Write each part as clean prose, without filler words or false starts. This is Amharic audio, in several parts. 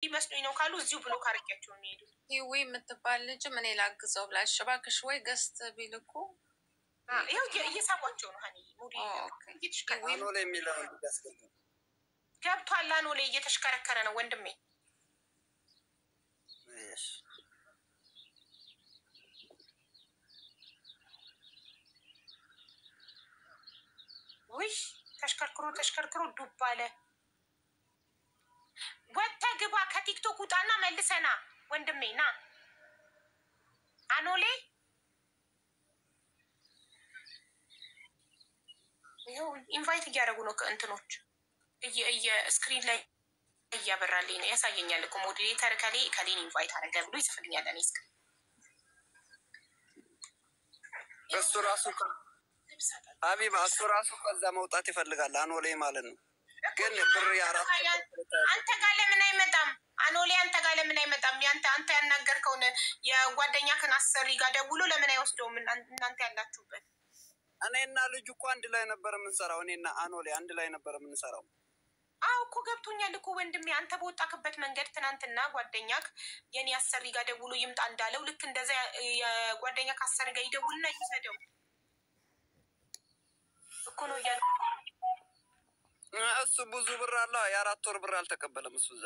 ይመስሉኝ ነው ካሉ እዚሁ ብሎ ካረቂያቸው የሚሄዱ ይዊ የምትባል ልጅ ምን ላግዘው ብላሽ እባክሽ ወይ ገስት ቢልኩ ይኸው እየሳቧቸው ነው። ሀኒ ሙዲ አኖሌ የሚለው ገብቷል። አኖሌ እየተሽከረከረ ነው ወንድሜ። ውይ ተሽከርክሮ ዱብ አለ። ወጥተህ ግባ ከቲክቶክ ውጣና መልሰና ወንድሜ ና። አኖሌ ይኸው ኢንቫይት እያደረጉ ነው ከእንትኖች ስክሪን ላይ እያበራልኝ ነው ያሳየኛል እኮ ሞዴሬተር ከሌን ኢንቫይት አደረገ ብሎ ይጽፍልኛል። እኔ ስክሪን እሱ ራሱ ሀቢባ እሱ ራሱ ከዛ መውጣት ይፈልጋል አኖሌ ማለት ነው። ግን ብር ያራት አንተ ጋር ለምን አይመጣም? አኖሌ አንተ ጋር ለምን አይመጣም? አንተ ያናገርከውን የጓደኛህን አሰሪ ጋር ደውሎ ለምን አይወስደውም? እናንተ ያላችሁበት እኔና ልጁ እኮ አንድ ላይ ነበር የምንሰራው። እኔና አኖሌ አንድ ላይ ነበር የምንሰራው። አዎ እኮ ገብቶኛል እኮ ወንድሜ። አንተ በወጣክበት መንገድ ትናንትና ጓደኛክ የኔ አሰሪ ጋር ደውሎ ይምጣ እንዳለው ልክ እንደዛ የጓደኛክ አሰሪ ጋር ይደውልና ይሰደው እኮ ነው እያለ እሱ ብዙ ብር አለ። የ4 ወር ብር አልተቀበለም እሱ እዛ።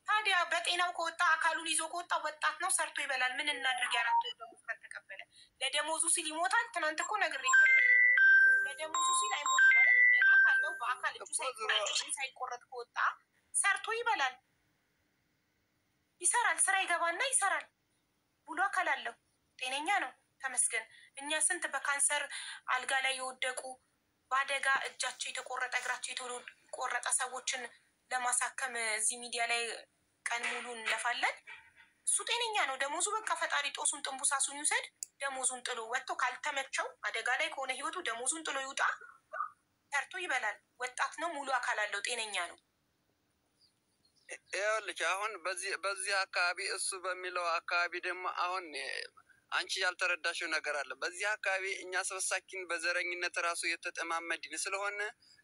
ታዲያ በጤናው ከወጣ አካሉን ይዞ ከወጣ ወጣት ነው፣ ሰርቶ ይበላል። ምን እናድርግ? የ4 ወር ደሞዝ ካልተቀበለ ለደሞዙ ሲል ይሞታል። ትናንት እኮ ነግሬ ነበር። ለደሞዙ ሲል አይሞትም ማለት ጤና ካለው በአካል እጁ ሳይቆረጥ ከወጣ ሰርቶ ይበላል፣ ይሰራል። ስራ ይገባና ይሰራል። ሙሉ አካል አለው፣ ጤነኛ ነው። ተመስገን። እኛ ስንት በካንሰር አልጋ ላይ የወደቁ በአደጋ እጃቸው የተቆረጠ እግራቸው የተቆረጠ ሰዎችን ለማሳከም እዚህ ሚዲያ ላይ ቀን ሙሉ እንለፋለን። እሱ ጤነኛ ነው። ደሞዙ በቃ ፈጣሪ ጦሱን ጥንቡሳሱን ይውሰድ። ደሞዙን ጥሎ ወጥቶ ካልተመቸው አደጋ ላይ ከሆነ ህይወቱ ደሞዙን ጥሎ ይውጣ፣ ሰርቶ ይበላል። ወጣት ነው፣ ሙሉ አካል አለው፣ ጤነኛ ነው። ይኸውልሽ አሁን በዚህ አካባቢ እሱ በሚለው አካባቢ ደግሞ አሁን አንቺ ያልተረዳሽው ነገር አለ። በዚህ አካባቢ እኛ ሰበሳኪን በዘረኝነት ራሱ የተጠማመድን ስለሆነ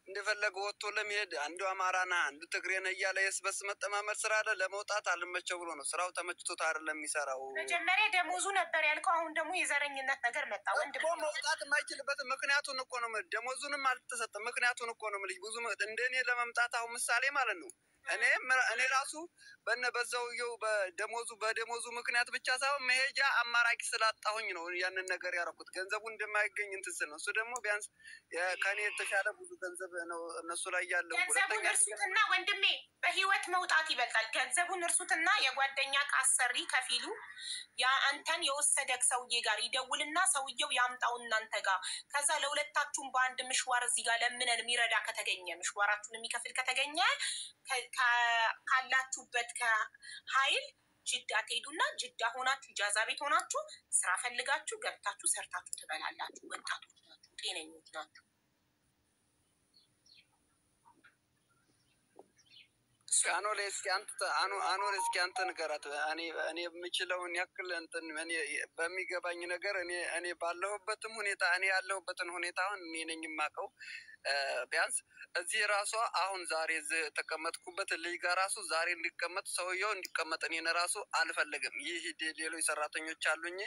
እንደፈለገ ወጥቶ ለመሄድ አንዱ አማራና አንዱ ትግሬነ እያለ የስበስ መጠማመድ ስራ አለ። ለመውጣት አልመቸው ብሎ ነው። ስራው ተመችቶት አይደለም የሚሰራው። መጀመሪያ ደሞዙ ነበር ያልከው፣ አሁን ደግሞ የዘረኝነት ነገር መጣ። ወንድሞ መውጣት የማይችልበት ምክንያቱን እኮ ነው። ደሞዙንም አልተሰጠም። ምክንያቱን እኮ ነው የምልሽ። ብዙ እንደኔ ለመምጣት አሁን ምሳሌ ማለት ነው እኔ ራሱ በዛውየው በደሞዙ ምክንያት ብቻ ሳይሆን መሄጃ አማራጭ ስላጣሁኝ ነው ያንን ነገር ያደረኩት። ገንዘቡ እንደማይገኝ እንትን ስል ነው። እሱ ደግሞ ቢያንስ ከኔ የተሻለ ብዙ ገንዘብ ነው እነሱ ላይ ያለው። ገንዘቡን እርሱትና ወንድሜ በህይወት መውጣት ይበልጣል። ገንዘቡን እርሱትና የጓደኛ አሰሪ ከፊሉ አንተን የወሰደክ ሰውዬ ጋር ይደውልና ሰውየው ያምጣው እናንተ ጋር። ከዛ ለሁለታችሁም በአንድ ምሽዋር እዚህ ጋር ለምነን የሚረዳ ከተገኘ ምሽዋራችሁን የሚከፍል ከተገኘ ካላችሁበት ከሀይል ጅዳ ትሄዱና ጅዳ ሆናችሁ ኢጃዛ ቤት ሆናችሁ ስራ ፈልጋችሁ ገብታችሁ ሰርታችሁ ትበላላችሁ። ወጣቶች ናችሁ፣ ጤነኞች ናችሁ። አኖሌ እስኪ አንተ ንገራት። እኔ የምችለውን ያክል እንትን እኔ በሚገባኝ ነገር እኔ ባለሁበትም ሁኔታ እኔ ያለሁበትን ሁኔታ አሁን እኔ ነኝ የማውቀው። ቢያንስ እዚህ ራሷ አሁን ዛሬ ተቀመጥኩበት ልጅ ጋር ራሱ ዛሬ እንዲቀመጥ ሰውየው እንዲቀመጥ እኔን ራሱ አልፈለግም። ይህ ሌሎች ሰራተኞች አሉኝ።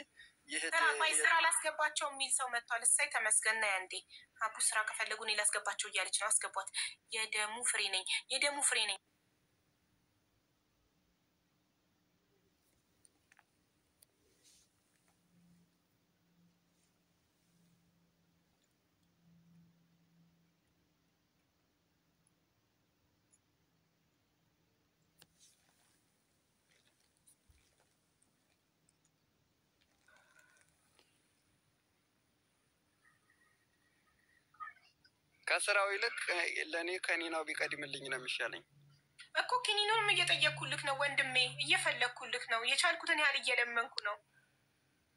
ስራ ላስገባቸው የሚል ሰው መጥቷል። እሳይ ተመስገን። ና ያንዴ አቡ ስራ ከፈለጉ እኔ ላስገባቸው እያለች ነው። አስገቧት። የደሙ ፍሬ ነኝ። ከስራው ይልቅ ለእኔ ከኒናው ቢቀድምልኝ ነው የሚሻለኝ እኮ። ኪኒኑንም እየጠየቅኩልክ ነው ወንድሜ፣ እየፈለግኩልክ ነው። የቻልኩትን ያህል እየለመንኩ ነው።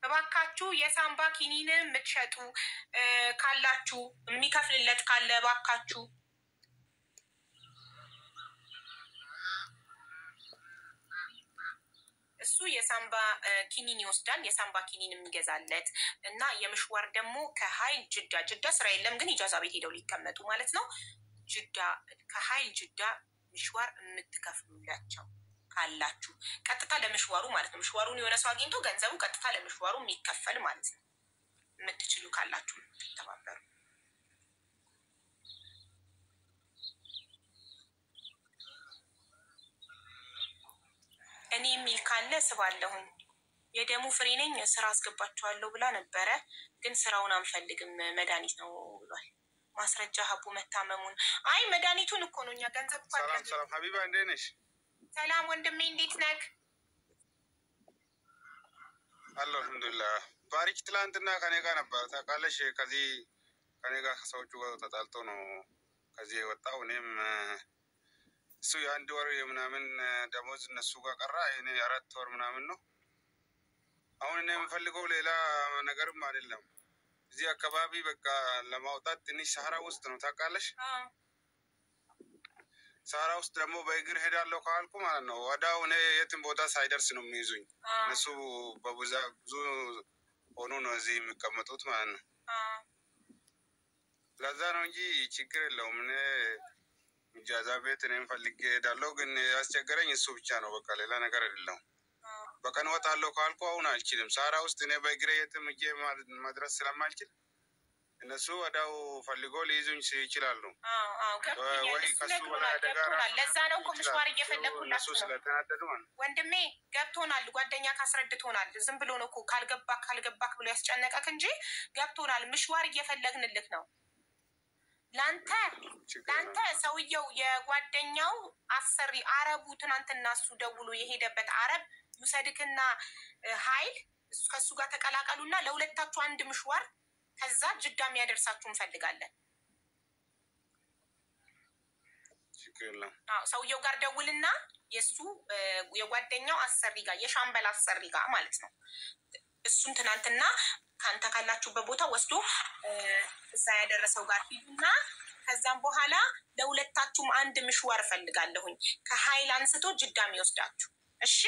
እባካችሁ የሳምባ ኪኒን የምትሸጡ ካላችሁ፣ የሚከፍልለት ካለ እባካችሁ እሱ የሳምባ ኪኒን ይወስዳል። የሳምባ ኪኒን የሚገዛለት እና የምሽዋር ደግሞ ከሀይል ጅዳ ስራ የለም ግን ኢጃዛ ቤት ሄደው ሊቀመጡ ማለት ነው። ከሀይል ጅዳ ምሽዋር የምትከፍሉላቸው ካላችሁ ቀጥታ ለምሽዋሩ ማለት ነው። ምሽዋሩን የሆነ ሰው አግኝቶ ገንዘቡ ቀጥታ ለምሽዋሩ የሚከፈል ማለት ነው። የምትችሉ ካላችሁ ተባበሩ። እኔ የሚል ካለ ስባለሁኝ። የደሙ ፍሬ ነኝ ስራ አስገባችኋለሁ ብላ ነበረ፣ ግን ስራውን አንፈልግም መድኃኒት ነው ብሏል። ማስረጃ ሀቡ መታመሙን። አይ መድኃኒቱን እኮ ነው እኛ ገንዘብ። ሰላም ሰላም ሀቢባ እንዴት ነሽ? ሰላም ወንድሜ እንዴት ነህ? አለሁ አልሐምዱሊላህ። ባሪክ ትላንትና ከኔ ጋር ነበር ታውቃለሽ። ከዚህ ከኔ ጋር ከሰዎቹ ጋር ተጣልቶ ነው ከዚህ የወጣው። እኔም እሱ የአንድ ወር የምናምን ደሞዝ እነሱ ጋር ቀራ። እኔ 4 ወር ምናምን ነው። አሁን እኔ የምፈልገው ሌላ ነገርም አይደለም። እዚህ አካባቢ በቃ ለማውጣት ትንሽ ሰሃራ ውስጥ ነው ታውቃለሽ። ሰሃራ ውስጥ ደግሞ በእግር ሄዳለሁ ካልኩ ማለት ነው ወዳው እኔ የትም ቦታ ሳይደርስ ነው የሚይዙኝ። እነሱ ብዙ ሆኖ ነው እዚህ የሚቀመጡት ማለት ነው። ለዛ ነው እንጂ ችግር የለውም። እኔ ኢጃዛ ቤት እኔም ፈልጌ ሄዳለሁ። ግን ያስቸገረኝ እሱ ብቻ ነው። በቃ ሌላ ነገር አይደለም። በቀን ወጣለሁ ካልኩ አሁን አልችልም። ሰሃራ ውስጥ እኔ በእግሬ የትም እጄ መድረስ ስለማልችል እነሱ ወዳው ፈልጎ ሊይዙኝ ይችላሉ። ወይ ከሱ በላይ አደጋ ለዛ ነው እኮ ምሽዋር እየፈለግኩላችሁ ነው ስለተናደዱ ወንድሜ። ገብቶናል። ጓደኛ ካስረድቶናል። ዝም ብሎ ነው እኮ ካልገባክ ብሎ ያስጨነቀክ እንጂ ገብቶናል። ምሽዋር እየፈለግንልክ ነው። ለአንተ ሰውየው የጓደኛው አሰሪ አረቡ ትናንትና እሱ ደውሎ የሄደበት አረብ ይውሰድክና ሀይል ከእሱ ጋር ተቀላቀሉና ለሁለታችሁ አንድ ምሽዋር ከዛ ጅዳ የሚያደርሳችሁ እንፈልጋለን። ሰውየው ጋር ደውልና የእሱ የጓደኛው አሰሪ ጋር የሻምበል አሰሪ ጋር ማለት ነው። እሱን ትናንትና ከአንተ ካላችሁበት ቦታ ወስዶ እዛ ያደረሰው ጋር ሂዱና ከዛም በኋላ ለሁለታችሁም አንድ ምሽዋር እፈልጋለሁኝ ከሀይል አንስቶ ጅዳ የሚወስዳችሁ። እሺ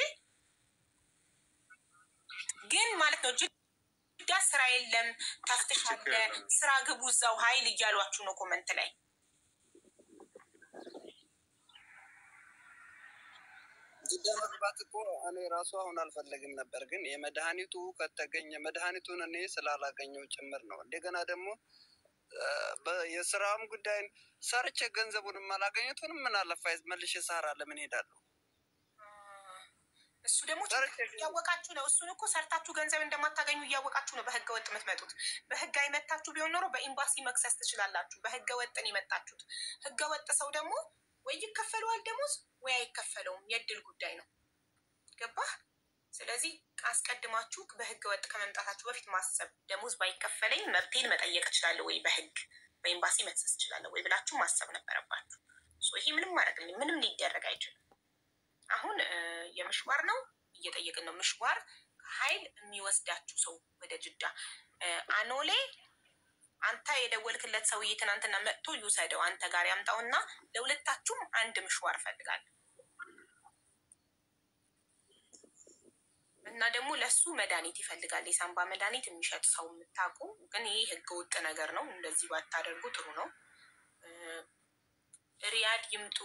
ግን ማለት ነው ጅዳ ስራ የለም ተፍትሻለ፣ ስራ ግቡ እዛው ሀይል እያሏችሁ ነው ኮመንት ላይ። ጅዳ መግባት እኮ እኔ ራሱ አሁን አልፈለግም ነበር፣ ግን የመድኃኒቱ ከተገኘ መድኃኒቱን እኔ ስላላገኘው ጭምር ነው። እንደገና ደግሞ የስራም ጉዳይ ሰርቼ ገንዘቡንም አላገኘቱንም ምን አለፋይ መልሼ ሰሃራ ለምን ሄዳለሁ? እሱ ደግሞ እያወቃችሁ ነው። እሱን እኮ ሰርታችሁ ገንዘብ እንደማታገኙ እያወቃችሁ ነው በህገ ወጥ የምትመጡት። በህግ አይመታችሁ ቢሆን ኖሮ በኤምባሲ መክሰስ ትችላላችሁ። በህገ ወጥ ነው የመጣችሁት። ህገ ወጥ ሰው ደግሞ ወይ ይከፈለዋል ደሞዝ ወይ አይከፈለውም። የእድል ጉዳይ ነው። ገባህ? ስለዚህ አስቀድማችሁ በህገ ወጥ ከመምጣታችሁ በፊት ማሰብ፣ ደሞዝ ባይከፈለኝ መብቴን መጠየቅ እችላለሁ ወይ በህግ በኤምባሲ መክሰስ እችላለሁ ወይ ብላችሁ ማሰብ ነበረባችሁ። ይሄ ምንም ማድረግልኝ ምንም ሊደረግ አይችልም። አሁን የምሽዋር ነው እየጠየቅን ነው። ምሽዋር ሀይል የሚወስዳችሁ ሰው ወደ ጅዳ አኖሌ አንተ የደወልክለት ሰውዬ ትናንትና መጥቶ ይውሰደው፣ አንተ ጋር ያምጣውና ለሁለታችሁም አንድ ምሽዋር እፈልጋለሁ። እና ደግሞ ለሱ መድኃኒት ይፈልጋል። የሳምባ መድኃኒት የሚሸጥ ሰው የምታውቁ፣ ግን ይህ ህገ ወጥ ነገር ነው። እንደዚህ ባታደርጉ ጥሩ ነው። ሪያድ ይምጡ።